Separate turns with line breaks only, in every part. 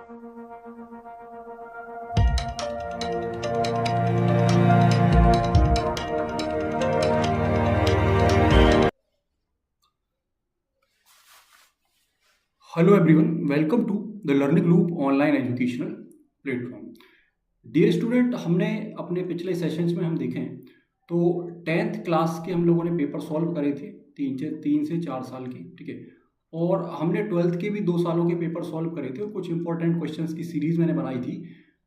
Hello everyone, welcome to the Learning Loop online educational platform. Dear student, हमने अपने पिछले sessions में हम देखें तो 10th क्लास के हम लोगों ने पेपर सॉल्व करे थे 3 से 4 साल की, ठीक है। और हमने 12th के भी 2 सालों के पेपर सॉल्व करे थे और कुछ इंपॉर्टेंट क्वेश्चंस की सीरीज़ मैंने बनाई थी।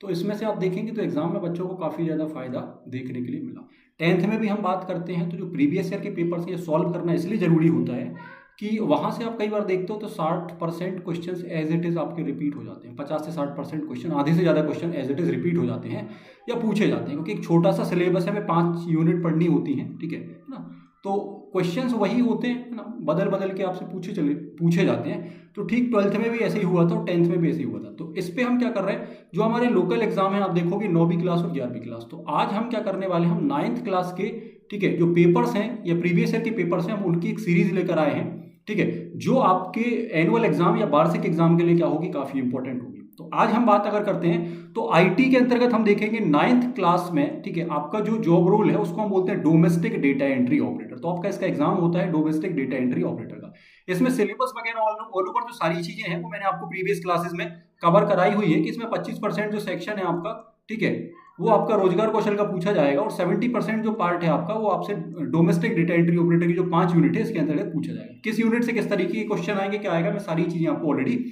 तो इसमें से आप देखेंगे तो एग्जाम में बच्चों को काफ़ी ज़्यादा फायदा देखने के लिए मिला। 10th में भी हम बात करते हैं तो जो प्रीवियस ईयर के पेपर से ये सॉल्व करना इसलिए ज़रूरी होता है कि वहाँ से आप कई बार देखते हो तो 60% क्वेश्चन एज इट इज़ आपके रिपीट हो जाते हैं। 50 से 60% क्वेश्चन, आधे से ज़्यादा question as it is repeat हो जाते हैं या पूछे जाते हैं, क्योंकि एक छोटा सा सिलेबस है, हमें 5 यूनिट पढ़नी होती हैं, ठीक है ना। तो क्वेश्चंस वही होते हैं ना, बदल बदल के आपसे पूछे जाते हैं। तो ठीक 12th में भी ऐसे ही हुआ था और 10th में भी ऐसे ही हुआ था। तो इस पर हम क्या कर रहे हैं, जो हमारे लोकल एग्जाम है आप देखोगे 9वीं क्लास और 11वीं क्लास। तो आज हम क्या करने वाले हैं, हम 9th क्लास के, ठीक है, जो पेपर्स हैं या प्रीवियस ईयर के पेपर्स हैं, हम उनकी एक सीरीज लेकर आए हैं, ठीक है, जो आपके एनुअल एग्जाम या वार्षिक एग्जाम के लिए क्या होगी, काफी इंपॉर्टेंट होगी। तो आज हम बात अगर करते हैं तो आईटी के अंतर्गत हम देखेंगे 9th क्लास में, ठीक है, आपका जो जॉब रोल है उसको हम बोलते हैं डोमेस्टिक डेटा एंट्री ऑपरेटर। तो आपका इसका एग्जाम होता है डोमेस्टिक डेटा एंट्री ऑपरेटर का। इसमें सिलेबस वगैरह ऑल ओवर जो सारी चीजें हैं वो मैंने आपको प्रीवियस क्लासेस में कवर कराई हुई है कि इसमें 25% जो सेक्शन है आपका, ठीक है, वो आपका रोजगार कौशल का पूछा जाएगा और 70% जो पार्ट है आपका वो आपसे डोमेस्टिक डेटा एंट्री ऑपरेटर की जो 5 यूनिट है इसके अंतर्गत पूछा जाएगा। किस यूनिट से किस तरीके के क्वेश्चन आएंगे, क्या आएगा, मैं सारी चीजें आपको ऑलरेडी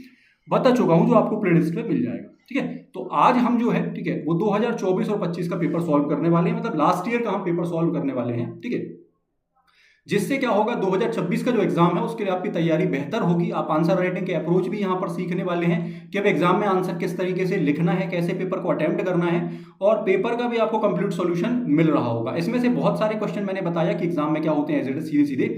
बता चुका हूं, जो आपको प्लेलिस्ट में मिल जाएगा, ठीक है। तो आज हम जो है, ठीक है, वो 2024 और 25 का पेपर सॉल्व करने वाले हैं, मतलब लास्ट ईयर का हम पेपर सॉल्व करने वाले हैं, ठीक है। जिससे क्या होगा, 2026 का जो एग्जाम है उसके लिए आपकी तैयारी बेहतर होगी। आप आंसर राइटिंग के अप्रोच भी यहाँ पर सीखने वाले हैं कि अब एग्जाम में आंसर किस तरीके से लिखना है, कैसे पेपर को अटेम्प्ट करना है, और पेपर का भी आपको कंप्लीट सॉल्यूशन मिल रहा होगा। इसमें से बहुत सारे क्वेश्चन मैंने बताया कि एग्जाम में क्या होते हैं, सीधे सीधे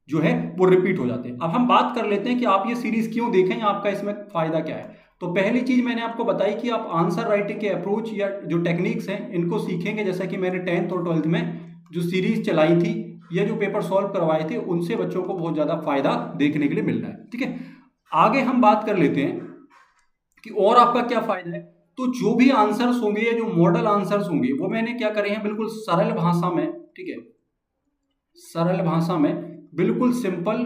जो है वो रिपीट हो जाते हैं। अब हम बात कर लेते हैं कि आप ये सीरीज क्यों देखें, आपका इसमें फायदा क्या है। तो पहली चीज मैंने आपको बताई कि आप आंसर राइटिंग के अप्रोच या जो टेक्निक्स हैं इनको सीखेंगे, जैसा कि मैंने 10th और 12th में जो सीरीज चलाई थी या जो पेपर सॉल्व करवाए थे उनसे बच्चों को बहुत ज्यादा फायदा देखने के लिए मिल रहा है, ठीक है। आगे हम बात कर लेते हैं कि और आपका क्या फायदा है। तो जो भी आंसर्स होंगे या जो मॉडल आंसर्स होंगे वो मैंने क्या करे हैं, बिल्कुल सरल भाषा में, ठीक है, सरल भाषा में बिल्कुल सिंपल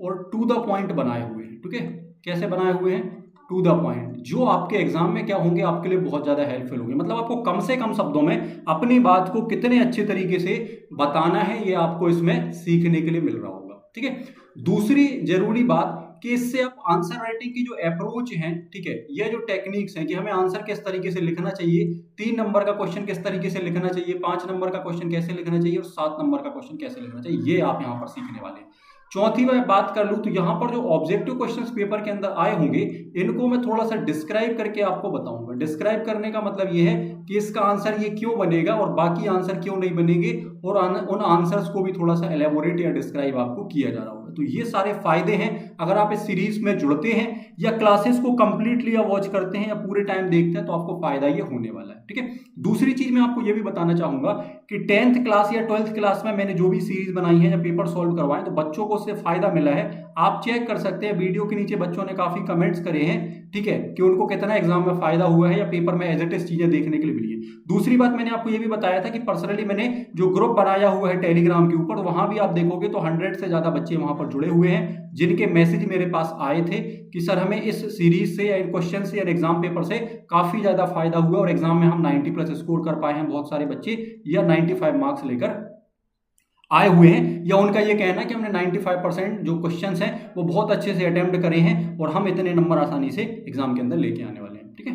और टू द पॉइंट बनाए हुए हैं, ठीक है। कैसे बनाए हुए हैं, टू द पॉइंट, जो आपके एग्जाम में क्या होंगे, आपके लिए बहुत ज्यादा हेल्पफुल होंगे। मतलब आपको कम से कम शब्दों में अपनी बात को कितने अच्छे तरीके से बताना है ये आपको इसमें सीखने के लिए मिल रहा होगा, ठीक है। दूसरी जरूरी बात कि इससे आप आंसर राइटिंग की जो अप्रोच है, ठीक है, ये जो टेक्निक्स हैं कि हमें आंसर किस तरीके से लिखना चाहिए, 3 नंबर का क्वेश्चन किस तरीके से लिखना चाहिए, 5 नंबर का क्वेश्चन कैसे लिखना चाहिए और 7 नंबर का क्वेश्चन कैसे लिखना चाहिए, ये आप यहाँ पर सीखने वाले हैं। चौथी मैं बात कर लूं तो यहाँ पर जो ऑब्जेक्टिव क्वेश्चंस पेपर के अंदर आए होंगे इनको मैं थोड़ा सा डिस्क्राइब करके आपको बताऊंगा। डिस्क्राइब करने का मतलब ये है कि इसका आंसर ये क्यों बनेगा और बाकी आंसर क्यों नहीं बनेंगे, और उन आंसर्स को भी थोड़ा सा एलेबोरेट या डिस्क्राइब आपको किया जा रहा होगा। तो ये सारे फायदे हैं अगर आप इस सीरीज में जुड़ते हैं या क्लासेस को कंप्लीटली या वॉच करते हैं या पूरे टाइम देखते हैं, तो आपको फायदा ये होने वाला है, ठीक है। दूसरी चीज मैं आपको ये भी बताना चाहूंगा कि 10th क्लास या 12th क्लास में मैंने जो भी सीरीज बनाई है या पेपर सॉल्व करवाए तो बच्चों को उससे फायदा मिला है। आप चेक कर सकते हैं, वीडियो के नीचे बच्चों ने काफी कमेंट्स करे हैं, ठीक है, कि उनको कितना एग्जाम में फायदा हुआ है या पेपर में एज इट इज चीजें देखने के लिए मिली है। दूसरी बात मैंने आपको ये भी बताया था कि पर्सनली मैंने जो ग्रुप बनाया हुआ है टेलीग्राम के ऊपर, वहां भी आप देखोगे तो 100 से ज्यादा बच्चे वहां पर जुड़े हुए हैं जिनके मैसेज मेरे पास आए थे कि सर हमें इस सीरीज से या इन क्वेश्चन से या एग्जाम पेपर से काफी ज्यादा फायदा हुआ और एग्जाम में हम 90+ स्कोर कर पाए हैं बहुत सारे बच्चे, या 95 मार्क्स लेकर आए हुए हैं, या उनका ये कहना है कि हमने 95% जो क्वेश्चंस हैं वो बहुत अच्छे से अटेम्प्ट करे हैं और हम इतने नंबर आसानी से एग्जाम के अंदर लेके आने वाले हैं, ठीक है।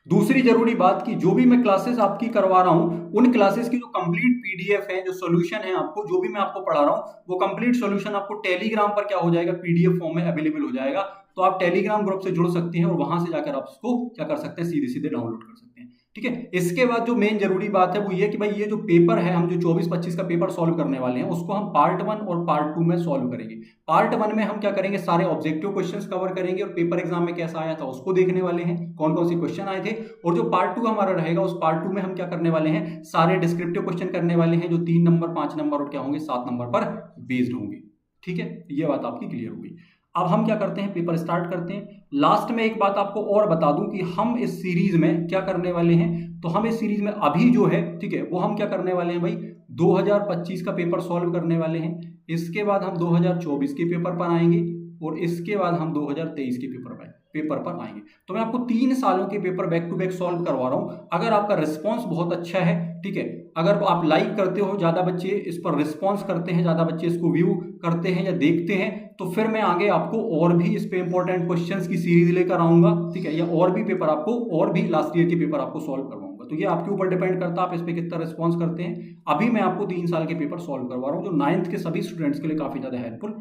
दूसरी जरूरी बात कि जो भी मैं क्लासेस आपकी करवा रहा हूं उन क्लासेस की जो कंप्लीट पीडीएफ है, जो सॉल्यूशन है, आपको जो भी मैं आपको पढ़ा रहा हूं वो कंप्लीट सॉल्यूशन आपको टेलीग्राम पर क्या हो जाएगा, पीडीएफ फॉर्म में अवेलेबल हो जाएगा। तो आप टेलीग्राम ग्रुप से जुड़ सकते हैं और वहां से जाकर आप उसको क्या कर सकते हैं, सीधे सीधे डाउनलोड कर सकते हैं, ठीक है। इसके बाद जो मेन जरूरी बात है वो ये कि भाई ये जो पेपर है, हम जो 24-25 का पेपर सॉल्व करने वाले हैं उसको हम पार्ट 1 और पार्ट 2 में सॉल्व करेंगे। पार्ट 1 में हम क्या करेंगे, सारे ऑब्जेक्टिव क्वेश्चंस कवर करेंगे और पेपर एग्जाम में कैसा आया था उसको देखने वाले हैं, कौन कौन से क्वेश्चन आए थे। और जो पार्ट 2 हमारा रहेगा उस पार्ट 2 में हम क्या करने वाले हैं, सारे डिस्क्रिप्टिव क्वेश्चन करने वाले हैं जो 3 नंबर, 5 नंबर और क्या होंगे, 7 नंबर पर बेस्ड होंगे, ठीक है। ये बात आपकी क्लियर होगी। अब हम क्या करते हैं, पेपर स्टार्ट करते हैं। लास्ट में एक बात आपको और बता दूं कि हम इस सीरीज में क्या करने वाले हैं, तो हम इस सीरीज में अभी जो है, ठीक है, वो हम क्या करने वाले हैं भाई, 2025 का पेपर सॉल्व करने वाले हैं। इसके बाद हम 2024 के पेपर पर आएंगे और इसके बाद हम 2023 के पेपर पर आएंगे। तो मैं आपको 3 सालों के paper back to back solve करवा रहा हूं। अगर आपका रिस्पांस बहुत अच्छा है, ठीक है, अगर आप लाइक करते हो, ज्यादा बच्चे इस पर रिस्पांस करते हैं, ज्यादा बच्चे इसको व्यू करते हैं या देखते हैं, तो फिर मैं आगे आपको और भी इस पे इंपॉर्टेंट क्वेश्चंस की सीरीज लेकर आऊंगा, ठीक है, या और भी पेपर आपको, और भी लास्ट ईयर के पेपर आपको सॉल्व करवाऊंगा। तो ये आपके ऊपर डिपेंड करता है आप इस पे कितना रिस्पॉन्स करते हैं। अभी मैं आपको 3 साल के पेपर सॉल्व करवा रहा हूँ, जो 9th के सभी स्टूडेंट्स के लिए काफी ज्यादा हेल्पफुल,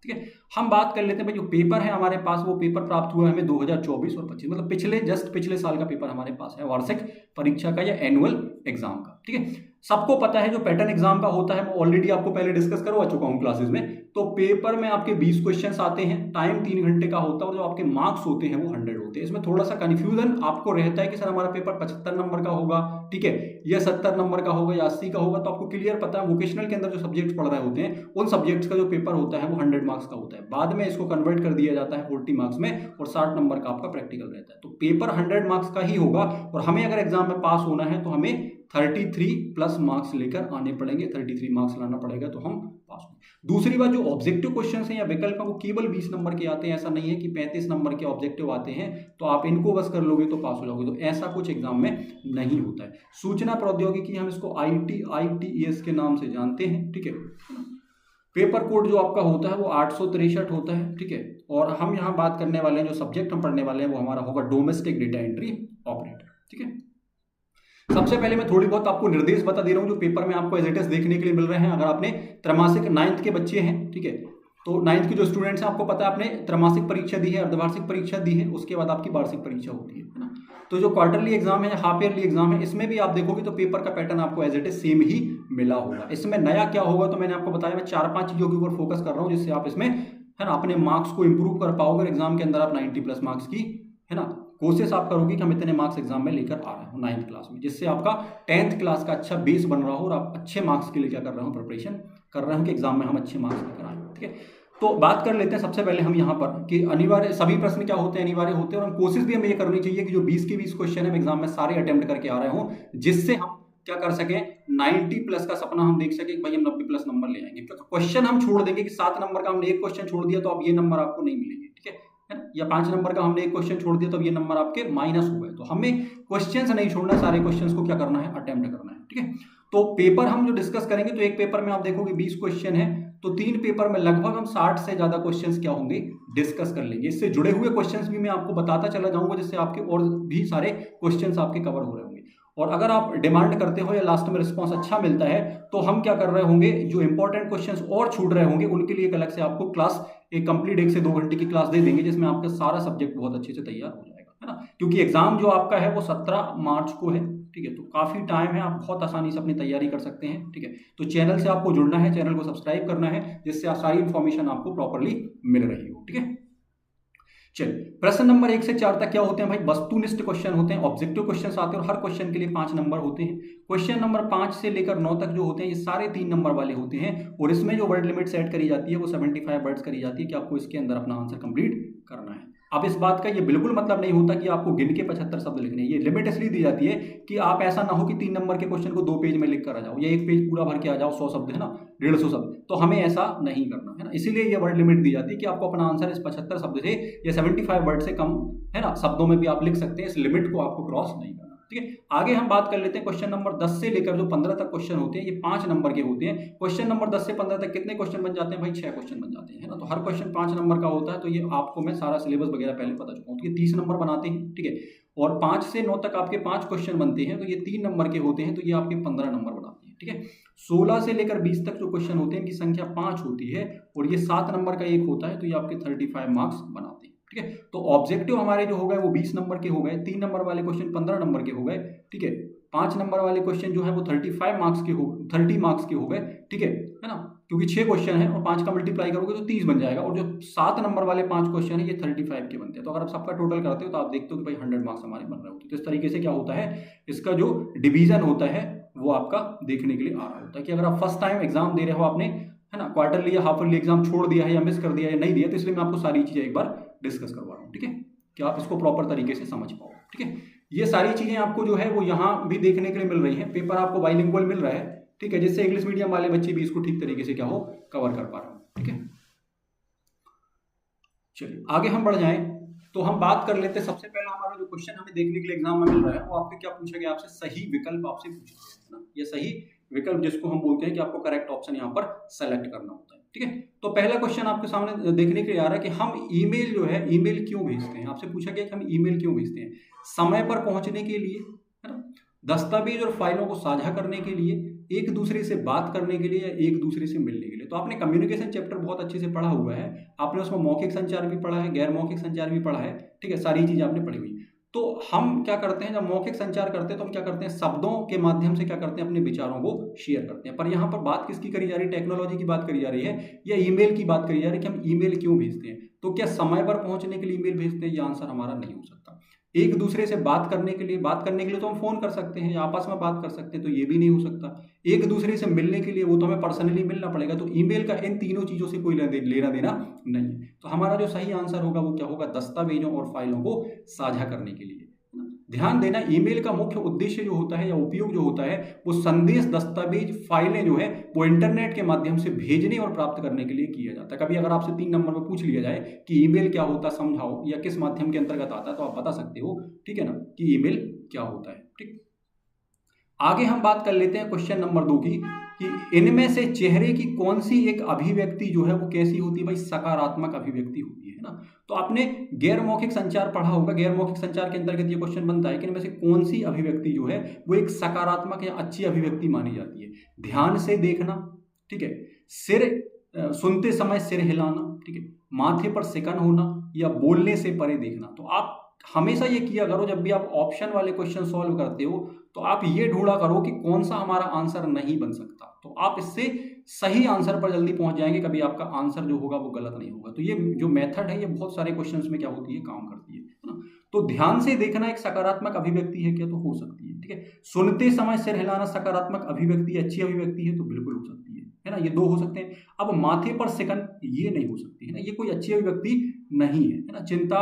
ठीक है। हम बात कर लेते हैं भाई, जो पेपर है हमारे पास, वो पेपर प्राप्त हुआ है हमें 2024 और 25, मतलब पिछले साल का पेपर हमारे पास है, वार्षिक परीक्षा का या एनुअल एग्जाम का, ठीक है। सबको पता है जो पैटर्न एग्जाम का होता है, मैं ऑलरेडी आपको पहले डिस्कस करवा चुका हूं क्लासेस में। तो पेपर में आपके 20 क्वेश्चंस आते हैं, टाइम 3 घंटे का होता है और जो आपके मार्क्स होते हैं वो 100 होते हैं। इसमें थोड़ा सा कंफ्यूजन आपको रहता है कि सर हमारा पेपर 75 नंबर का होगा, ठीक है, या 70 नंबर का होगा या 80 का होगा। तो आपको क्लियर पता है वोकेशनल के अंदर जो सब्जेक्ट पढ़ रहे होते हैं उन सब्जेक्ट्स का जो पेपर होता है वो 100 मार्क्स का होता है। बाद में इसको कन्वर्ट कर दिया जाता है 40 मार्क्स में और 60 नंबर का आपका प्रैक्टिकल रहता है। तो पेपर 100 मार्क्स का ही होगा और हमें अगर एग्जाम में पास होना है तो हमें 33 प्लस मार्क्स लेकर आने पड़ेंगे, 33 मार्क्स लाना पड़ेगा तो हम पास होंगे। दूसरी बात, जो ऑब्जेक्टिव क्वेश्चन हैं या विकल्प हैं वो केवल 20 नंबर के आते हैं। ऐसा नहीं है कि 35 नंबर के ऑब्जेक्टिव आते हैं तो आप इनको बस कर लोगे तो पास हो जाओगे, तो ऐसा कुछ एग्जाम में नहीं होता है। सूचना प्रौद्योगिकी, हम इसको ITES के नाम से जानते हैं, ठीक है। पेपर कोड जो आपका होता है वो 863 होता है, ठीक है। और हम यहाँ बात करने वाले हैं, जो सब्जेक्ट हम पढ़ने वाले हैं वो हमारा होगा डोमेस्टिक डेटा एंट्री ऑपरेटर, ठीक है। सबसे पहले मैं थोड़ी बहुत आपको निर्देश बता दे रहा हूं जो पेपर में आपको एज इट इज देखने के लिए मिल रहे हैं। अगर आपने त्रैमासिक 9th के बच्चे हैं, ठीक है, तो 9th के जो स्टूडेंट्स हैं, आपको पता है आपने त्रैमासिक परीक्षा दी है, अर्धवार्षिक परीक्षा दी है, उसके बाद आपकी वार्षिक परीक्षा होती है ना। तो जो क्वार्टरली एग्जाम है, हाफ ईयरली एग्जाम है, इसमें भी आप देखोगे तो पेपर का पैटर्न आपको एज इट इज सेम ही मिला होगा। इसमें नया क्या होगा, तो मैंने आपको बताया मैं 4-5 चीजों के ऊपर फोकस कर रहा हूँ जिससे आप इसमें, है ना, अपने मार्क्स को इंप्रूव कर पाओगे। एग्जाम के अंदर आप 90 प्लस मार्क्स की, है ना, कोशिश आप करोगे कि हम इतने मार्क्स एग्जाम में लेकर आ रहे हो 9th क्लास में, जिससे आपका 10th क्लास का अच्छा बेस बन रहा हो और आप अच्छे मार्क्स के लिए क्या कर रहे हो, प्रिपरेशन कर रहे हो कि एग्जाम में हम अच्छे मार्क्स लेकर आए, ठीक है। तो बात कर लेते हैं सबसे पहले हम यहाँ पर कि अनिवार्य सभी प्रश्न क्या होते हैं, अनिवार्य होते हैं। और कोशिश भी हमें ये करनी चाहिए कि जो 20 के 20 क्वेश्चन है एग्जाम में सारे अटेम्प्ट करके आ रहे हो, जिससे हम क्या कर सकें, 90 प्लस का सपना हम देख सके कि भाई हम 90 प्लस नंबर ले आएंगे। क्वेश्चन हम छोड़ देंगे कि 7 नंबर का हमने एक क्वेश्चन छोड़ दिया तो अब ये नंबर आपको नहीं मिलेंगे, ठीक है, या 5 नंबर का हमने एक क्वेश्चन छोड़ दिया तो ये नंबर आपके माइनस हो गए। तो हमें क्वेश्चंस नहीं छोड़ना, सारे क्वेश्चंस को क्या करना है, अटेम्प्ट करना है, ठीक है। तो पेपर हम जो डिस्कस करेंगे, तो एक पेपर में आप देखोगे 20 क्वेश्चन है, तो 3 पेपर में लगभग हम 60 से ज्यादा क्वेश्चंस क्या होंगे, डिस्कस कर लेंगे। इससे जुड़े हुए क्वेश्चंस भी मैं आपको बताता चला जाऊंगा, जिससे आपके और भी सारे क्वेश्चंस आपके कवर हो रहे होंगे। और अगर आप डिमांड करते हो या लास्ट में रिस्पॉन्स अच्छा मिलता है तो हम क्या कर रहे होंगे, जो इंपॉर्टेंट क्वेश्चंस और छूट रहे होंगे उनके लिए एक अलग से आपको क्लास, एक कंप्लीट 1 से 2 घंटे की क्लास दे देंगे, जिसमें आपका सारा सब्जेक्ट बहुत अच्छे से तैयार हो जाएगा, है ना। क्योंकि एग्जाम जो आपका है वो 17 मार्च को है, ठीक है, तो काफी टाइम है, आप बहुत आसानी से अपनी तैयारी कर सकते हैं, ठीक है। तो चैनल से आपको जुड़ना है, चैनल को सब्सक्राइब करना है, जिससे आप सारी इंफॉर्मेशन आपको प्रॉपरली मिल रही हो, ठीक है। चलिए, प्रश्न नंबर 1 से 4 तक क्या होते हैं भाई, वस्तुनिष्ठ क्वेश्चन होते हैं, ऑब्जेक्टिव क्वेश्चन आते हैं और हर क्वेश्चन के लिए 5 नंबर होते हैं। क्वेश्चन नंबर 5 से लेकर 9 तक जो होते हैं ये सारे 3 नंबर वाले होते हैं और इसमें जो वर्ड लिमिट सेट करी जाती है वो 75 वर्ड्स करी जाती है कि आपको इसके अंदर अपना आंसर कंप्लीट करना है। अब इस बात का ये बिल्कुल मतलब नहीं होता कि आपको गिन के 75 शब्द लिखने हैं, ये लिमिट इसलिए दी जाती है कि आप ऐसा ना हो कि 3 नंबर के क्वेश्चन को 2 पेज में लिख कर आ जाओ या 1 पेज पूरा भर के आ जाओ, 100 शब्द है ना, 150 शब्द, तो हमें ऐसा नहीं करना है ना। इसीलिए ये वर्ड लिमिट दी जाती है कि आपको अपना आंसर इस 75 शब्द से या 75 वर्ड से कम, है ना, शब्दों में भी आप लिख सकते हैं, इस लिमिट को आपको क्रॉस नहीं करना, ठीक है। आगे हम बात कर लेते हैं क्वेश्चन नंबर 10 से लेकर जो 15 तक क्वेश्चन होते हैं, ये 5 नंबर के होते हैं। क्वेश्चन नंबर 10 से 15 तक कितने क्वेश्चन बन जाते हैं भाई, 6 क्वेश्चन बन जाते हैं, है ना। तो हर क्वेश्चन 5 नंबर का होता है, तो ये आपको मैं सारा सिलेबस वगैरह पहले बता चुका हूँ। तो ये 30 नंबर बनाते हैं, ठीक है, और 5 से 9 तक आपके 5 क्वेश्चन बनते हैं, तो ये 3 नंबर के होते हैं, तो ये आपके 15 नंबर बनाते हैं, ठीक है। 16 से लेकर 20 तक जो क्वेश्चन होते हैं इनकी संख्या 5 होती है और ये 7 नंबर का एक होता है, तो ये आपके 35 मार्क्स बनाते हैं, ठीक है। तो ऑब्जेक्टिव हमारे जो हो गए वो 20 नंबर के हो गए, 3 नंबर वाले क्वेश्चन 15 नंबर के हो गए, ठीक है। 5 नंबर वाले क्वेश्चन जो है वो 35 मार्क्स के हो, 30 मार्क्स के हो गए, ठीक है ना, क्योंकि 6 क्वेश्चन है और 5 का मल्टीप्लाई करोगे तो 30 बन जाएगा। और जो 7 नंबर वाले 5 क्वेश्चन है ये 35 के बनते हैं। तो अगर आप सबका टोटल करते हो तो आप देखते हो कि भाई 100 मार्क्स हमारे बन रहे होते हैं। तो इस तरीके से क्या होता है, इसका जो डिवीजन होता है वो आपका देखने के लिए आ रहा होता है कि अगर आप फर्स्ट टाइम एग्जाम दे रहे हो, आपने है ना, क्वार्टरली या हाफ ईयरली एग्जाम छोड़ दिया है या मिस कर दिया है या नहीं दिया, तो इसलिए मैं आपको सारी चीज़ें एक बार डिस्कस करवा रहा हूँ, ठीक है, कि आप इसको प्रॉपर तरीके से समझ पाओ, ठीक है। ये सारी चीज़ें आपको जो है वो यहाँ भी देखने के लिए मिल रही हैं, पेपर आपको बाइलिंगुअल मिल रहा है, ठीक है, जिससे इंग्लिश मीडियम वाले बच्चे भी इसको ठीक तरीके से क्या हो कवर कर पा रहे हो, ठीक है। चलिए आगे हम बढ़ जाएं, तो हम बात कर लेते हैं। सबसे पहला हमारा जो क्वेश्चन हमें देखने के लिए एग्जाम में मिल रहा है वो आपसे क्या पूछा गया, आपसे सही विकल्प आपसे पूछा गया है ना, ये सही विकल्प जिसको हम बोलते हैं कि आपको करेक्ट ऑप्शन यहाँ पर सेलेक्ट करना होता है, ठीक है। तो पहला क्वेश्चन आपके सामने देखने के लिए आ रहा है कि हम ईमेल जो है ईमेल क्यों भेजते हैं। आपसे पूछा गया कि हम ईमेल क्यों भेजते हैं, समय पर पहुंचने के लिए, है ना, दस्तावेज और फाइलों को साझा करने के लिए, एक दूसरे से बात करने के लिए, या एक दूसरे से मिलने के लिए। तो आपने कम्युनिकेशन चैप्टर बहुत अच्छे से पढ़ा हुआ है, आपने उसमें मौखिक संचार भी पढ़ा है, गैर मौखिक संचार भी पढ़ा है, ठीक है, सारी चीजें आपने पढ़ी हुई। तो हम क्या करते हैं, जब मौखिक संचार करते हैं तो हम क्या करते हैं, शब्दों के माध्यम से क्या करते हैं, अपने विचारों को शेयर करते हैं। पर यहाँ पर बात किसकी करी जा रही है, टेक्नोलॉजी की बात करी जा रही है या ईमेल की बात करी जा रही है कि हम ईमेल क्यों भेजते हैं। तो क्या समय पर पहुंचने के लिए ईमेल भेजते हैं, ये आंसर हमारा नहीं हो सकता। एक दूसरे से बात करने के लिए तो हम फोन कर सकते हैं या आपस में बात कर सकते हैं, तो ये भी नहीं हो सकता। एक दूसरे से मिलने के लिए वो तो हमें पर्सनली मिलना पड़ेगा, तो ईमेल का इन तीनों चीजों से कोई लेना देना नहीं है। तो हमारा जो सही आंसर होगा वो क्या होगा, दस्तावेजों और फाइलों को साझा करने के लिए। ध्यान देना, ईमेल का मुख्य उद्देश्य जो होता है या उपयोग जो होता है वो संदेश, दस्तावेज, फाइलें जो है वो इंटरनेट के माध्यम से भेजने और प्राप्त करने के लिए किया जाता है। कभी अगर आपसे 3 नंबर में पूछ लिया जाए कि ईमेल क्या होता है समझाओ या किस माध्यम के अंतर्गत आता है, तो आप बता सकते हो, ठीक है ना, कि ईमेल क्या होता है, ठीक। आगे हम बात कर लेते हैं क्वेश्चन नंबर 2 की, कि इनमें से चेहरे की कौन सी एक अभिव्यक्ति जो है वो कैसी होती है भाई, सकारात्मक अभिव्यक्ति होती है ना। तो आपने गैर मौखिक संचार पढ़ा होगा, गैर मौखिक संचार के अंतर्गत ये क्वेश्चन बनता है कि इनमें से कौन सी अभिव्यक्ति जो है वो एक सकारात्मक या अच्छी अभिव्यक्ति मानी जाती है। ध्यान से देखना, ठीक है, सुनते समय सिर हिलाना, ठीक है, माथे पर सिकन होना, या बोलने से परे देखना। तो आप हमेशा ये किया करो, जब भी आप ऑप्शन वाले क्वेश्चन सॉल्व करते हो तो आप ये ढूंढा करो कि कौन सा हमारा आंसर नहीं बन सकता, तो आप इससे सही आंसर पर जल्दी पहुंच जाएंगे, कभी आपका आंसर जो होगा वो गलत नहीं होगा। तो ये जो मेथड है ये बहुत सारे क्वेश्चंस में क्या होती है, काम करती है ना। तो ध्यान से देखना एक सकारात्मक अभिव्यक्ति है क्या, तो हो सकती है, ठीक है। सुनते समय सिर हिलाना सकारात्मक अभिव्यक्ति, अच्छी अभिव्यक्ति है, तो बिल्कुल हो सकती है ना, ये 2 हो सकते हैं। अब माथे पर सिकन, ये नहीं हो सकती है ना, ये कोई अच्छी अभिव्यक्ति नहीं है ना। चिंता,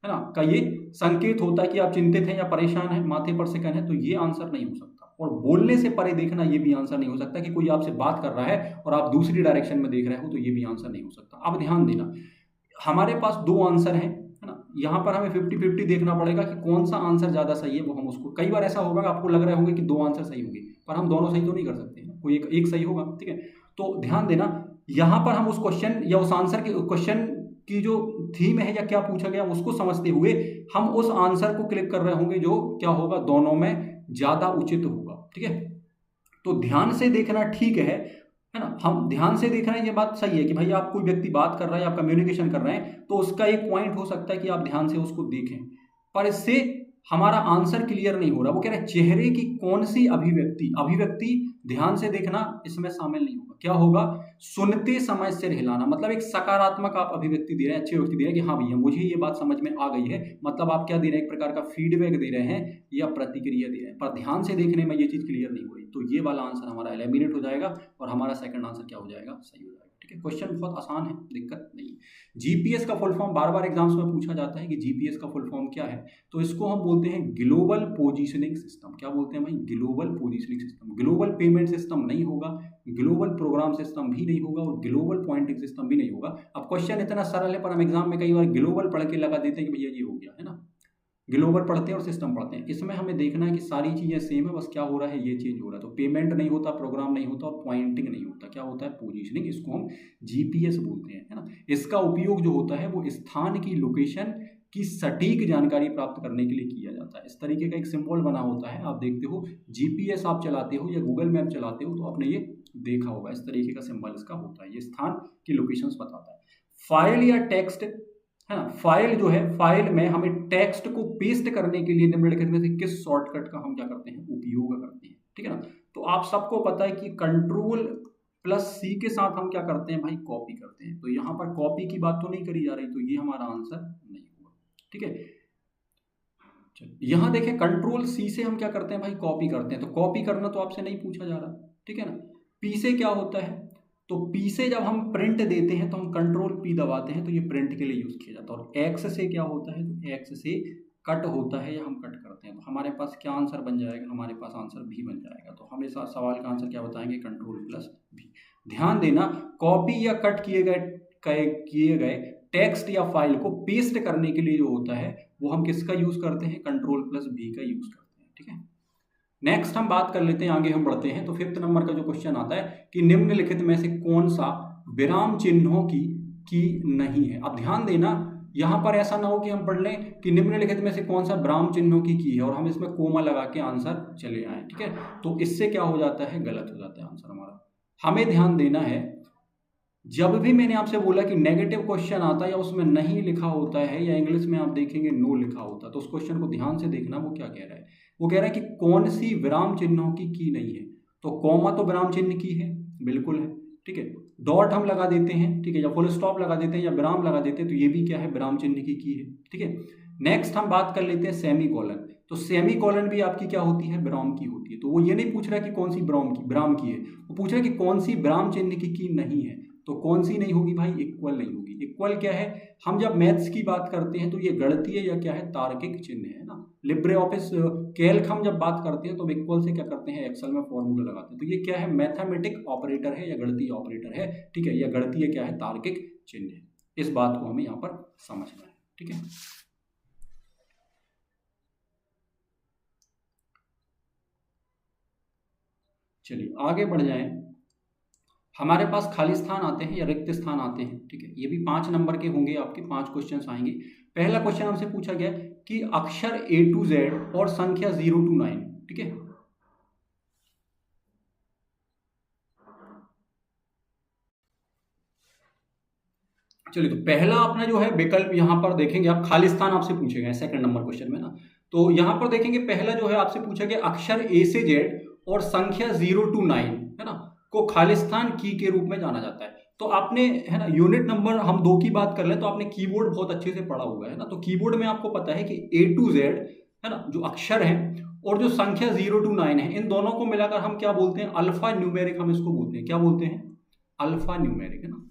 है ना, का ये संकेत होता है कि आप चिंतित हैं या परेशान हैं, माथे पर सिकन है, तो ये आंसर नहीं हो सकता। और बोलने से परे देखना, ये भी आंसर नहीं हो सकता, कि कोई आपसे बात कर रहा है और आप दूसरी डायरेक्शन में देख रहे हो, तो ये भी आंसर नहीं हो सकता। अब ध्यान देना, हमारे पास 2 आंसर हैं, है ना, यहाँ पर हमें 50-50 देखना पड़ेगा कि कौन सा आंसर ज्यादा सही है, वो हम उसको, कई बार ऐसा होगा आपको लग रहे होंगे कि 2 आंसर सही होंगे, पर हम दोनों सही तो नहीं कर सकते, कोई एक सही होगा, ठीक है। तो ध्यान देना, यहाँ पर हम उस क्वेश्चन या उस आंसर के क्वेश्चन की जो थीम है या क्या पूछा गया उसको समझते हुए हम उस आंसर को क्लिक कर रहे होंगे जो क्या होगा, दोनों में ज्यादा उचित होगा, ठीक है। तो ध्यान से देखना ठीक है ना, हम ध्यान से देख रहे हैं, ये बात सही है कि भाई आप कोई व्यक्ति बात कर रहा है, आप कम्युनिकेशन कर रहे हैं, तो उसका एक पॉइंट हो सकता है कि आप ध्यान से उसको देखें, पर इससे हमारा आंसर क्लियर नहीं हो रहा। वो कह रहे हैं चेहरे की कौन सी अभिव्यक्ति ध्यान से देखना इसमें शामिल नहीं होगा। क्या होगा, सुनते समय सिर हिलाना, मतलब एक सकारात्मक आप अभिव्यक्ति दे रहे हैं, अच्छी व्यक्ति दे रहे हैं कि हाँ भैया मुझे ये बात समझ में आ गई है, मतलब आप क्या दे रहे हैं, एक प्रकार का फीडबैक दे रहे हैं या प्रतिक्रिया दे रहे हैं। पर ध्यान से देखने में ये चीज क्लियर नहीं हो रही, तो ये वाला आंसर हमारा एलिमिनेट हो जाएगा और हमारा सेकंड आंसर क्या हो जाएगा, सही हो जाएगा, ठीक है। क्वेश्चन बहुत आसान है, दिक्कत नहीं। जीपीएस का फुल फॉर्म बार बार एग्जाम्स में पूछा जाता है कि जीपीएस का फुल फॉर्म क्या है, तो इसको हम बोलते हैं ग्लोबल पोजीशनिंग सिस्टम। क्या बोलते हैं भाई, global positioning system. Global payment system नहीं होगा, ग्लोबल प्रोग्राम सिस्टम भी नहीं होगा और ग्लोबल पॉइंटिंग सिस्टम भी नहीं होगा। अब क्वेश्चन इतना सरल है, पर हम एग्जाम में कई बार ग्लोबल पढ़ के लगा देते हैं कि भैया ये हो गया, है ना, ग्लोबल पढ़ते हैं और सिस्टम पढ़ते हैं। इसमें हमें देखना है कि सारी चीजें सेम है, बस क्या हो रहा है, ये चेंज हो रहा है। तो पेमेंट नहीं होता, प्रोग्राम नहीं होता और पॉइंटिंग नहीं होता, क्या होता है, पोजीशनिंग। इसको हम जीपीएस बोलते हैं, है ना। इसका उपयोग जो होता है वो स्थान की लोकेशन की सटीक जानकारी प्राप्त करने के लिए किया जाता है। इस तरीके का एक सिंबल बना होता है, आप देखते हो जीपीएस आप चलाते हो या गूगल मैप चलाते हो तो आपने ये देखा होगा, इस तरीके का सिंबल इसका होता है, ये स्थान की लोकेशंस बताता है। फाइल या टेक्स्ट, है ना, फाइल जो है, फाइल में हमें टेक्स्ट को पेस्ट करने के लिए निम्नलिखित में से किस शॉर्टकट का हम क्या करते हैं, उपयोग करते हैं, ठीक है ना। तो आप सबको पता है कि कंट्रोल+C के साथ हम क्या करते हैं भाई, कॉपी करते हैं। तो यहाँ पर कॉपी की बात तो नहीं करी जा रही, तो ये हमारा आंसर नहीं होगा, ठीक है। यहां देखें, कंट्रोल+C से हम क्या करते हैं भाई, कॉपी करते हैं। तो कॉपी करना तो आपसे नहीं पूछा जा रहा, ठीक है ना। पी से क्या होता है, तो P से जब हम प्रिंट देते हैं तो हम कंट्रोल P दबाते हैं, तो ये प्रिंट के लिए यूज किया जाता है। और X से क्या होता है, तो X से कट होता है या हम कट करते हैं, तो हमारे पास क्या आंसर बन जाएगा, हमारे पास आंसर भी बन जाएगा। तो हम इस सवाल का आंसर क्या बताएंगे, कंट्रोल प्लस भी। ध्यान देना, कॉपी या कट किए गए टेक्स्ट या फाइल को पेस्ट करने के लिए जो होता है वो हम किसका यूज करते हैं, कंट्रोल प्लस भी का यूज करते हैं। ठीक है, नेक्स्ट हम बात कर लेते हैं, आगे हम बढ़ते हैं। तो 5th नंबर का जो क्वेश्चन आता है कि निम्नलिखित में से कौन सा विराम चिन्हों की नहीं है। अब ध्यान देना, यहां पर ऐसा ना हो कि हम पढ़ लें कि निम्नलिखित में से कौन सा विराम चिन्हों की है और हम इसमें कोमा लगा के आंसर चले आए। ठीक है, तो इससे क्या हो जाता है, गलत हो जाता है आंसर हमारा। हमें ध्यान देना है, जब भी मैंने आपसे बोला कि नेगेटिव क्वेश्चन आता है या उसमें नहीं लिखा होता है या इंग्लिश में आप देखेंगे नो लिखा होता है, तो उस क्वेश्चन को ध्यान से देखना वो क्या कह रहा है। वो कह रहा है कि कौन सी विराम चिन्हों की नहीं है। तो कॉमा तो विराम चिन्ह की है, बिल्कुल है। ठीक है, डॉट हम लगा देते हैं, ठीक है, या फुल स्टॉप लगा देते हैं या विराम लगा देते हैं, तो ये भी क्या है, विराम चिन्ह की है। ठीक है, नेक्स्ट हम बात कर लेते हैं सेमी कॉलन। तो सेमी कॉलन भी आपकी क्या होती है, विराम की होती है। तो वो ये नहीं पूछ रहा कि कौन सी विराम की है, वो पूछ रहा है कि कौन सी विराम चिन्ह की नहीं है। तो कौन सी नहीं होगी भाई, इक्वल नहीं होगी। इक्वल क्या है, हम जब मैथ्स की बात करते हैं तो ये गणितीय या क्या है, तार्किक चिन्ह है ना। लिब्रे ऑफिस कैल्क हम जब बात करते हैं तो इक्वल से क्या करते हैं, एक्सेल में फॉर्मूला लगाते हैं। तो ये क्या है, मैथमेटिक ऑपरेटर है या गणितीय ऑपरेटर है। ठीक है, या गणितीय क्या है, तार्किक चिन्ह है। इस बात को हमें यहाँ पर समझना है। ठीक है, चलिए आगे बढ़ जाएं। हमारे पास खाली स्थान आते हैं या रिक्त स्थान आते हैं। ठीक है, ये भी 5 नंबर के होंगे, आपके 5 क्वेश्चन आएंगे। पहला क्वेश्चन हमसे पूछा गया कि अक्षर A to Z और संख्या 0 to 9। ठीक है, चलिए तो पहला अपना जो है विकल्प यहां पर देखेंगे आप, खाली स्थान आपसे पूछे गए सेकंड नंबर क्वेश्चन में ना। तो यहां पर देखेंगे पहला जो है आपसे पूछा गया अक्षर A से Z और संख्या 0 to 9 है ना, को खालिस्तान की के रूप में जाना जाता है। तो आपने है ना यूनिट नंबर हम 2 की बात कर लें तो आपने कीबोर्ड बहुत अच्छे से पढ़ा हुआ है ना। तो कीबोर्ड में आपको पता है कि A to Z है ना, जो अक्षर हैं और जो संख्या 0 to 9 है, इन दोनों को मिलाकर हम क्या बोलते हैं, अल्फा न्यूमेरिक हम इसको बोलते हैं। क्या बोलते हैं, अल्फा न्यूमेरिक है ना।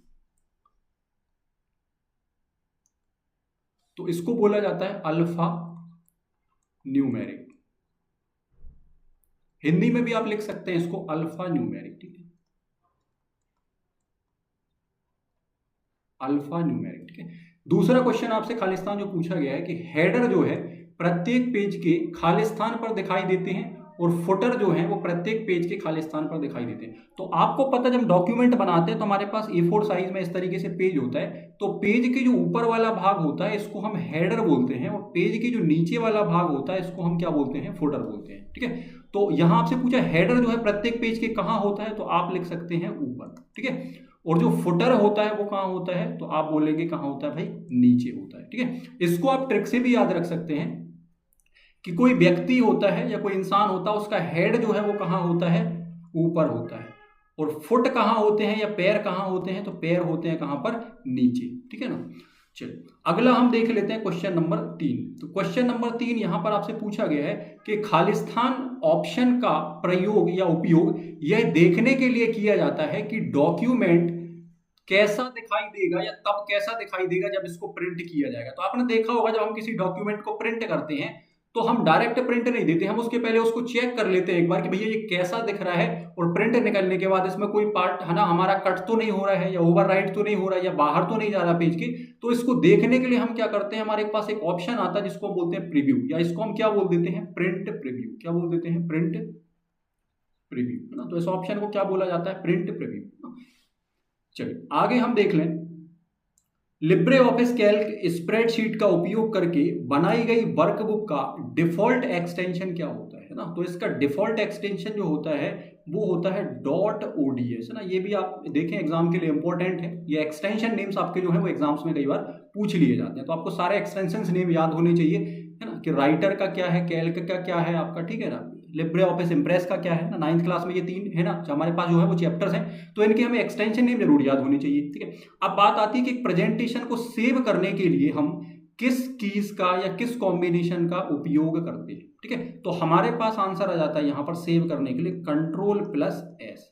तो इसको बोला जाता है अल्फा न्यूमेरिक। हिंदी में भी आप लिख सकते हैं इसको अल्फा न्यूमेरिक। ठीक है, अल्फा न्यूमेरिक। ठीक है, दूसरा क्वेश्चन आपसे खालिस्तान जो पूछा गया है कि हेडर जो है प्रत्येक पेज के खालिस्तान पर दिखाई देते हैं और फुटर जो है वो प्रत्येक पेज के खालिस्तान पर दिखाई देते हैं। तो आपको पता जब डॉक्यूमेंट बनाते हैं तो हमारे पास A4 साइज में इस तरीके से पेज होता है। तो पेज के जो ऊपर वाला भाग होता है इसको हम हेडर बोलते हैं और पेज के जो नीचे वाला भाग होता है इसको हम क्या बोलते हैं, फुटर बोलते हैं। ठीक है, तो यहां आपसे पूछा हेडर जो है प्रत्येक पेज के कहां होता है, तो आप लिख सकते हैं ऊपर। ठीक है, और जो फुटर होता है वो कहां होता है, तो आप बोलेंगे कहां होता है भाई, नीचे होता है। ठीक है, इसको आप ट्रिक से भी याद रख सकते हैं कि कोई व्यक्ति होता है या कोई इंसान होता है, उसका हेड जो है वो कहां होता है, ऊपर होता है। और फुट कहां होते हैं या पैर कहां होते हैं, तो पैर होते हैं कहां पर, नीचे। ठीक है ना। चलिए अगला हम देख लेते हैं क्वेश्चन नंबर 3। तो क्वेश्चन नंबर 3 यहां पर आपसे पूछा गया है कि खालिस्तान ऑप्शन का प्रयोग या उपयोग यह देखने के लिए किया जाता है कि डॉक्यूमेंट कैसा दिखाई देगा या तब कैसा दिखाई देगा जब इसको प्रिंट किया जाएगा। तो आपने देखा होगा जब हम किसी डॉक्यूमेंट को प्रिंट करते हैं तो हम डायरेक्ट प्रिंट नहीं देते, हम उसके पहले उसको चेक कर लेते हैं एक बार कि भैया ये कैसा दिख रहा है, और प्रिंट निकलने के बाद इसमें कोई पार्ट है ना हमारा कट तो नहीं हो रहा है या ओवरराइट तो नहीं हो रहा है या बाहर तो नहीं जा रहा पेज के। तो इसको देखने के लिए हम क्या करते हैं, हमारे पास एक ऑप्शन आता है जिसको हम बोलते हैं प्रीव्यू, या इसको हम क्या बोल देते हैं, प्रिंट प्रीव्यू। क्या बोल देते हैं, प्रिंट प्रीव्यू है ना। तो इस ऑप्शन को क्या बोला जाता है, प्रिंट प्रीव्यू। चलिए आगे हम देख लें, लिब्रे ऑफिस कैल्क स्प्रेडशीट का उपयोग करके बनाई गई वर्कबुक का डिफॉल्ट एक्सटेंशन क्या होता है ना। तो इसका डिफॉल्ट एक्सटेंशन जो होता है वो होता है .ods है ना। ये भी आप देखें एग्जाम के लिए इंपॉर्टेंट है, ये एक्सटेंशन नेम्स आपके जो है वो एग्जाम्स में कई बार पूछ लिए जाते हैं। तो आपको सारे एक्सटेंशन नेम याद होने चाहिए है ना, कि राइटर का क्या है, कैल्क का क्या है आपका, ठीक है ना, लिब्रे ऑफिस इम्प्रेस का क्या है ना। 9th क्लास में ये 3 है ना जो हमारे पास जो है वो चैप्टर्स हैं, तो इनके हमें एक्सटेंशन नेम जरूर याद होनी चाहिए। ठीक है, अब बात आती है कि एक प्रेजेंटेशन को सेव करने के लिए हम किस कीज का या किस कॉम्बिनेशन का उपयोग करते हैं। ठीक है, तो हमारे पास आंसर आ जाता है यहां पर सेव करने के लिए Ctrl+S।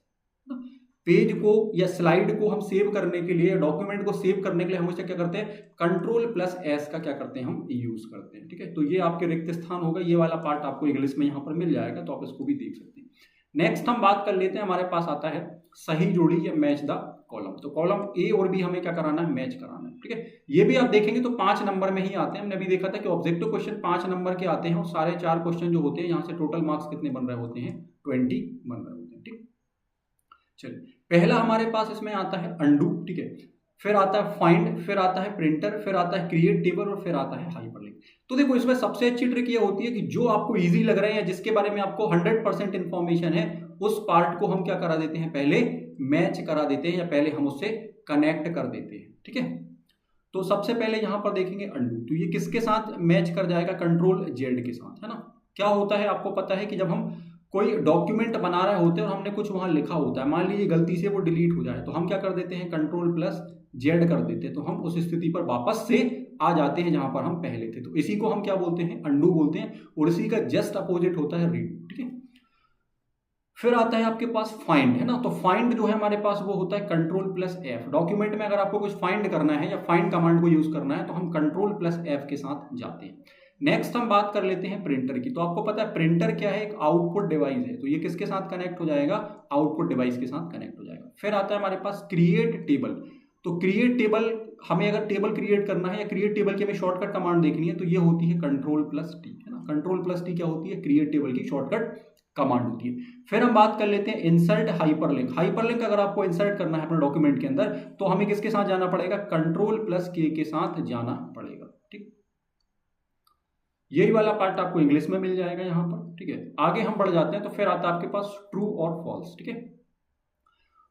पेज को या स्लाइड को हम सेव करने के लिए, डॉक्यूमेंट को सेव करने के लिए हमेशा क्या करते हैं, Ctrl+S का क्या करते हैं, हम यूज करते हैं। ठीक है, तो ये आपके रिक्त स्थान होगा, ये वाला पार्ट आपको इंग्लिश में यहाँ पर मिल जाएगा, तो आप इसको भी देख सकते हैं। नेक्स्ट हम बात कर लेते हैं, हमारे पास आता है सही जोड़ी या मैच द कॉलम। तो कॉलम ए और बी हमें क्या कराना है, मैच कराना है। ठीक है, ये भी आप देखेंगे तो 5 नंबर में ही आते हैं। हमने अभी देखा था कि ऑब्जेक्टिव क्वेश्चन 5 नंबर के आते हैं और सारे 4 क्वेश्चन जो होते हैं यहाँ से टोटल मार्क्स कितने बन रहे होते हैं, 20 बन रहे होते हैं। ठीक, चलिए पहला हमारे पास इसमें आता है अंडू। ठीक है, फिर आता है फाइंड, फिर आता है प्रिंटर, फिर आता है क्रिएट टेबल और फिर आता है हाइपरलिंक। तो देखो इसमें सबसे अच्छी ट्रिक ये होती है कि जो आपको इजी लग रहा है या जिसके बारे में आपको 100% इंफॉर्मेशन है, उस पार्ट को हम क्या करा देते हैं, पहले मैच करा देते हैं या पहले हम उससे कनेक्ट कर देते हैं। ठीक है, तो सबसे पहले यहां पर देखेंगे अंडू, तो ये किसके साथ मैच कर जाएगा, Ctrl+Z के साथ, है ना। क्या होता है आपको पता है कि जब हम कोई डॉक्यूमेंट बना रहे होते हैं और हमने कुछ वहां लिखा होता है, मान लीजिए गलती से वो डिलीट हो जाए, तो हम क्या कर देते हैं, Ctrl+Z कर देते हैं, तो हम उस स्थिति पर वापस से आ जाते हैं जहां पर हम पहले थे। तो इसी को हम क्या बोलते हैं, अंडू बोलते हैं, और इसी का जस्ट अपोजिट होता है रीड। ठीक है, फिर आता है आपके पास फाइंड, है ना। तो फाइंड जो है हमारे पास वो होता है Ctrl+F। डॉक्यूमेंट में अगर आपको कुछ फाइंड करना है या फाइंड कमांड को यूज करना है तो हम Ctrl+F के साथ जाते हैं। नेक्स्ट हम बात कर लेते हैं प्रिंटर की। तो आपको पता है प्रिंटर क्या है, एक आउटपुट डिवाइस है, तो ये किसके साथ कनेक्ट हो जाएगा, आउटपुट डिवाइस के साथ कनेक्ट हो जाएगा। फिर आता है हमारे पास क्रिएट टेबल। तो क्रिएट टेबल, हमें अगर टेबल क्रिएट करना है या क्रिएट टेबल की हमें शॉर्टकट कमांड देखनी है तो ये होती है Ctrl+T, है ना। Ctrl+T क्या होती है, क्रिएट टेबल की शॉर्टकट कमांड होती है। फिर हम बात कर लेते हैं इंसर्ट हाइपरलिंक। हाइपरलिंक अगर आपको इंसर्ट करना है अपने डॉक्यूमेंट के अंदर तो हमें किसके साथ जाना पड़ेगा, Ctrl+K के साथ जाना पड़ेगा। ठीक, यही वाला पार्ट आपको इंग्लिश में मिल जाएगा यहाँ पर। ठीक है, आगे हम बढ़ जाते हैं तो फिर आता है आपके पास ट्रू और फॉल्स। ठीक है,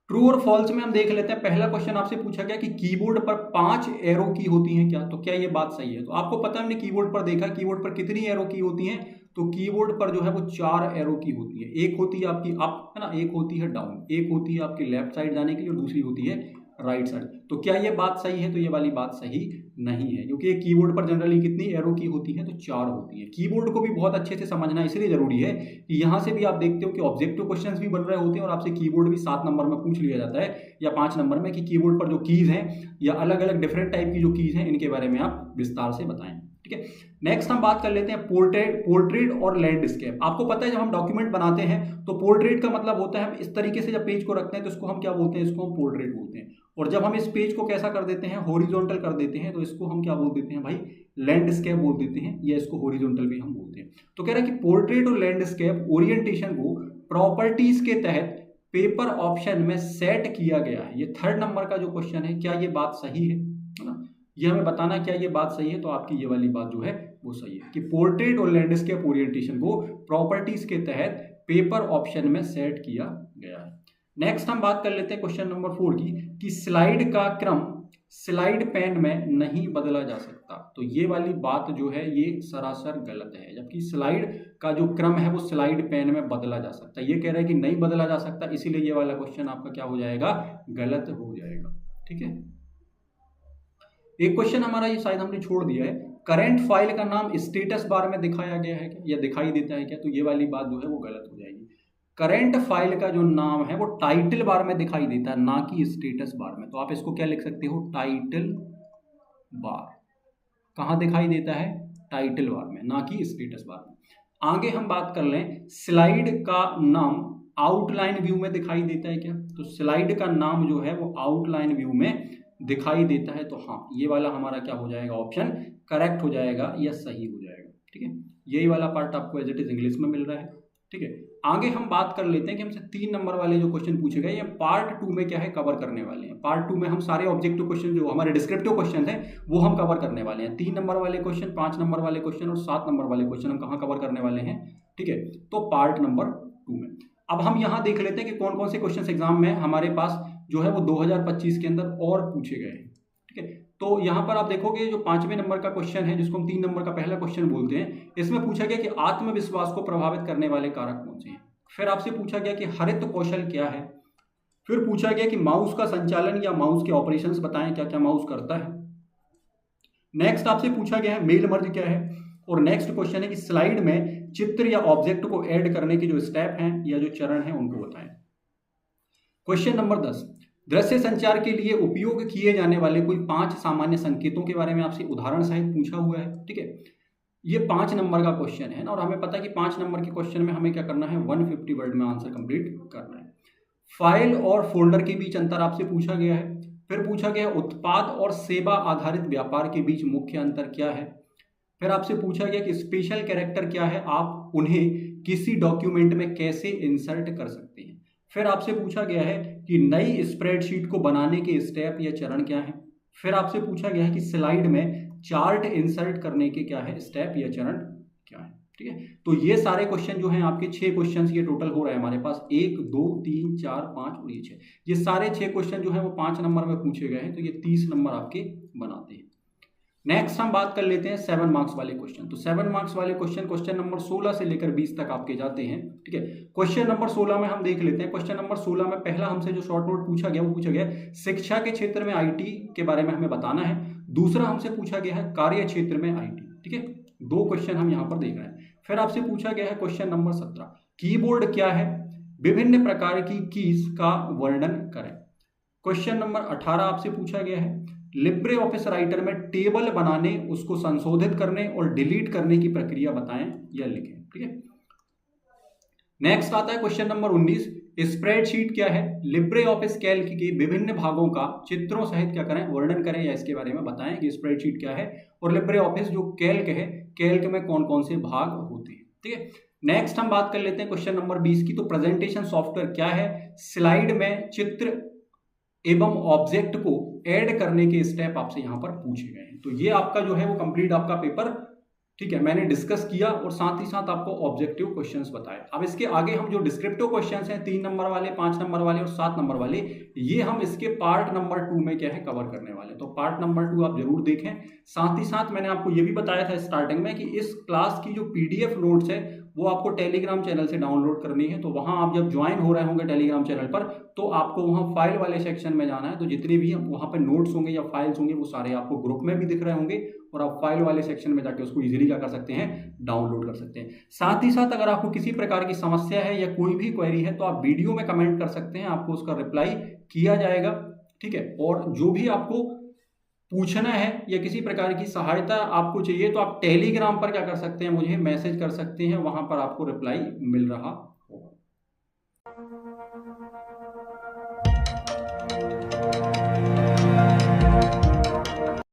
ट्रू और फॉल्स में हम देख लेते हैं। पहला क्वेश्चन आपसे पूछा गया कि कीबोर्ड पर 5 एरो की होती हैं क्या, तो क्या ये बात सही है। तो आपको पता है, हमने कीबोर्ड पर देखा, कीबोर्ड पर कितनी एरो की होती हैं, तो कीबोर्ड पर जो है वो 4 एरो की होती है। एक होती है आपकी अप, है ना, एक होती है डाउन, एक होती है आपकी लेफ्ट साइड जाने के लिए और दूसरी होती है राइट साइड। तो क्या ये बात सही है, तो ये वाली बात सही नहीं है, क्योंकि कीबोर्ड पर जनरली कितनी एरो की होती है, तो 4 होती है। कीबोर्ड को भी बहुत अच्छे से समझना इसलिए जरूरी है कि यहाँ से भी आप देखते हो कि ऑब्जेक्टिव क्वेश्चंस भी बन रहे होते हैं और आपसे कीबोर्ड भी 7 नंबर में पूछ लिया जाता है या 5 नंबर में, कि कीबोर्ड पर जो कीज हैं या अलग अलग डिफरेंट टाइप की जो कीज हैं इनके बारे में आप विस्तार से बताएं। ठीक है, नेक्स्ट हम बात कर लेते हैं पोर्ट्रेट और लैंडस्केप। आपको पता है जब हम डॉक्यूमेंट बनाते हैं तो पोर्ट्रेट का मतलब होता है हम इस तरीके से जब पेज को रखते हैं तो इसको हम क्या बोलते हैं, इसको हम पोर्ट्रेट बोलते हैं। और जब हम इस पेज को कैसा कर देते हैं, हॉरिजॉन्टल कर देते हैं, तो इसको हम क्या बोल देते हैं भाई, लैंडस्केप बोल देते हैं, या इसको हॉरिजॉन्टल भी हम बोलते हैं। तो कह रहा है कि पोर्ट्रेट और लैंडस्केप ओरिएंटेशन को प्रॉपर्टीज के तहत पेपर ऑप्शन में सेट किया गया है। ये 3rd नंबर का जो क्वेश्चन है, क्या ये बात सही है ना, ये हमें बताना क्या ये बात सही है। तो आपकी ये वाली बात जो है वो सही है कि पोर्ट्रेट और लैंडस्केप ओरिएंटेशन को प्रॉपर्टीज के तहत पेपर ऑप्शन में सेट किया गया है। नेक्स्ट हम बात कर लेते हैं क्वेश्चन नंबर 4 की, कि स्लाइड का क्रम स्लाइड पैन में नहीं बदला जा सकता। तो ये वाली बात जो है ये सरासर गलत है, जबकि स्लाइड का जो क्रम है वो स्लाइड पैन में बदला जा सकता है। ये कह रहा है कि नहीं बदला जा सकता, इसीलिए ये वाला क्वेश्चन आपका क्या हो जाएगा, गलत हो जाएगा। ठीक है, एक क्वेश्चन हमारा ये शायद हमने छोड़ दिया है, करंट फाइल का नाम स्टेटस बार में दिखाया गया है क्या, या दिखाई देता है क्या, तो ये वाली बात जो है वो गलत हो जाएगी। करंट फाइल का जो नाम है वो टाइटल बार में दिखाई देता है, ना कि स्टेटस बार में। तो आप इसको क्या लिख सकते हो, टाइटल बार। कहाँ दिखाई देता है, टाइटल बार में, ना कि स्टेटस बार में। आगे हम बात कर लें, स्लाइड का नाम आउटलाइन व्यू में दिखाई देता है क्या, तो स्लाइड का नाम जो है वो आउटलाइन व्यू में दिखाई देता है। तो हाँ, ये वाला हमारा क्या हो जाएगा, ऑप्शन करेक्ट हो जाएगा या सही हो जाएगा। ठीक है, यही वाला पार्ट आपको एज इट इज इंग्लिश में मिल रहा है। ठीक है, आगे हम बात कर लेते हैं कि हमसे 3 नंबर वाले जो क्वेश्चन पूछे गए, ये पार्ट 2 में क्या है, कवर करने वाले हैं। पार्ट 2 में हम सारे ऑब्जेक्टिव क्वेश्चन जो हमारे डिस्क्रिप्टिव क्वेश्चन हैं वो हम कवर करने वाले हैं। 3 नंबर वाले क्वेश्चन, 5 नंबर वाले क्वेश्चन और 7 नंबर वाले क्वेश्चन हम कहाँ कवर करने वाले हैं। ठीक है, तो पार्ट नंबर 2 में अब हम यहाँ देख लेते हैं कि कौन कौन से क्वेश्चन एग्जाम में हमारे पास जो है वो 2025 के अंदर और पूछे गए हैं। ठीक है, तो यहाँ पर आप देखोगे जो 5वें नंबर का क्वेश्चन है, जिसको हम 3 नंबर का पहला क्वेश्चन बोलते हैं, इसमें पूछा गया कि आत्मविश्वास को प्रभावित करने वाले कारक कौन से हैं। फिर आपसे पूछा गया कि हरित कौशल क्या है। फिर पूछा गया कि माउस का संचालन या माउस के ऑपरेशंस बताएं, क्या क्या माउस करता है। नेक्स्ट आपसे पूछा गया है मेल मर्ज क्या है। और नेक्स्ट क्वेश्चन है कि स्लाइड में चित्र या ऑब्जेक्ट को ऐड करने के जो स्टेप हैं या जो चरण हैं उनको बताएं। क्वेश्चन नंबर 10, दृश्य संचार के लिए उपयोग किए जाने वाले कोई 5 सामान्य संकेतों के बारे में आपसे उदाहरण सहित पूछा हुआ है। ठीक है, ये 5 नंबर का क्वेश्चन है ना, और हमें पता है कि 5 नंबर के क्वेश्चन में हमें क्या करना है, 150 वर्ड में आंसर कंप्लीट करना है। फाइल और फोल्डर के बीच अंतर आपसे पूछा गया है। फिर पूछा गया उत्पाद और सेवा आधारित व्यापार के बीच मुख्य अंतर क्या है। फिर आपसे पूछा गया कि स्पेशल कैरेक्टर क्या है, आप उन्हें किसी डॉक्यूमेंट में कैसे इंसर्ट कर सकते हैं। फिर आपसे पूछा गया है कि नई स्प्रेडशीट को बनाने के स्टेप या चरण क्या है। फिर आपसे पूछा गया है कि स्लाइड में चार्ट इंसर्ट करने के क्या है, स्टेप या चरण क्या है। ठीक है, तो ये सारे क्वेश्चन जो हैं आपके 6 क्वेश्चन ये टोटल हो रहे हैं हमारे पास, 1 2 3 4 5 और ये 6, ये सारे 6 क्वेश्चन जो हैं वो 5 नंबर में पूछे गए हैं, तो ये 30 नंबर आपके बनाते हैं। नेक्स्ट हम बात कर लेते हैं 7 मार्क्स वाले क्वेश्चन। तो 7 मार्क्स वाले क्वेश्चन नंबर 16 से लेकर 20 तक आपके जाते हैं। ठीक है, क्वेश्चन नंबर 16 में हम देख लेते हैं। क्वेश्चन नंबर 16 में पहला हमसे जो शॉर्ट नोट पूछा गया वो पूछा गया शिक्षा के क्षेत्र में आईटी के बारे में हमें बताना है। दूसरा हमसे पूछा गया है कार्य क्षेत्र में आईटी। ठीक है, 2 क्वेश्चन हम यहाँ पर देख रहे हैं। फिर आपसे पूछा गया है क्वेश्चन नंबर 17, कीबोर्ड क्या है, विभिन्न प्रकार की कीज का वर्णन करें। क्वेश्चन नंबर 18 आपसे पूछा गया है लिब्रे ऑफिस राइटर में टेबल बनाने, उसको संशोधित करने और डिलीट करने की प्रक्रिया बताएं या लिखें। ठीक है, नेक्स्ट आता है क्वेश्चन नंबर 19, स्प्रेडशीट क्या है, लिब्रे ऑफिस कैल्क के विभिन्न भागों का चित्रों सहित क्या करें, वर्णन करें या इसके बारे में बताएं कि स्प्रेडशीट क्या है और लिब्रे ऑफिस जो कैल्क है, कैल्क में कौन कौन से भाग होते हैं। ठीक है, नेक्स्ट हम बात कर लेते हैं क्वेश्चन नंबर 20 की। तो प्रेजेंटेशन सॉफ्टवेयर क्या है, स्लाइड में चित्र एवं ऑब्जेक्ट को ऐड करने के स्टेप आपसे यहां पर पूछे गए हैं। तो ये आपका जो है वो कंप्लीट आपका पेपर, ठीक है, मैंने डिस्कस किया और साथ ही साथ आपको ऑब्जेक्टिव क्वेश्चंस बताए। अब इसके आगे हम जो डिस्क्रिप्टिव क्वेश्चंस हैं 3 नंबर वाले, 5 नंबर वाले और 7 नंबर वाले, ये हम इसके पार्ट नंबर 2 में क्या है कवर करने वाले। तो पार्ट नंबर 2 आप जरूर देखें। साथ ही साथ मैंने आपको ये भी बताया था स्टार्टिंग में कि इस क्लास की जो पीडीएफ नोट्स है वो आपको टेलीग्राम चैनल से डाउनलोड करनी है। तो वहां आप जब ज्वाइन हो रहे होंगे टेलीग्राम चैनल पर, तो आपको वहां फाइल वाले सेक्शन में जाना है। तो जितने भी वहां पर नोट्स होंगे या फाइल्स होंगे वो सारे आपको ग्रुप में भी दिख रहे होंगे और आप फाइल वाले सेक्शन में जाके उसको इजीली क्या कर सकते हैं, डाउनलोड कर सकते हैं। साथ ही साथ अगर आपको किसी प्रकार की समस्या है या कोई भी क्वेरी है तो आप वीडियो में कमेंट कर सकते हैं, आपको उसका रिप्लाई किया जाएगा। ठीक है, और जो भी आपको पूछना है या किसी प्रकार की सहायता आपको चाहिए तो आप टेलीग्राम पर क्या कर सकते हैं, मुझे मैसेज कर सकते हैं, वहां पर आपको रिप्लाई मिल रहा होगा।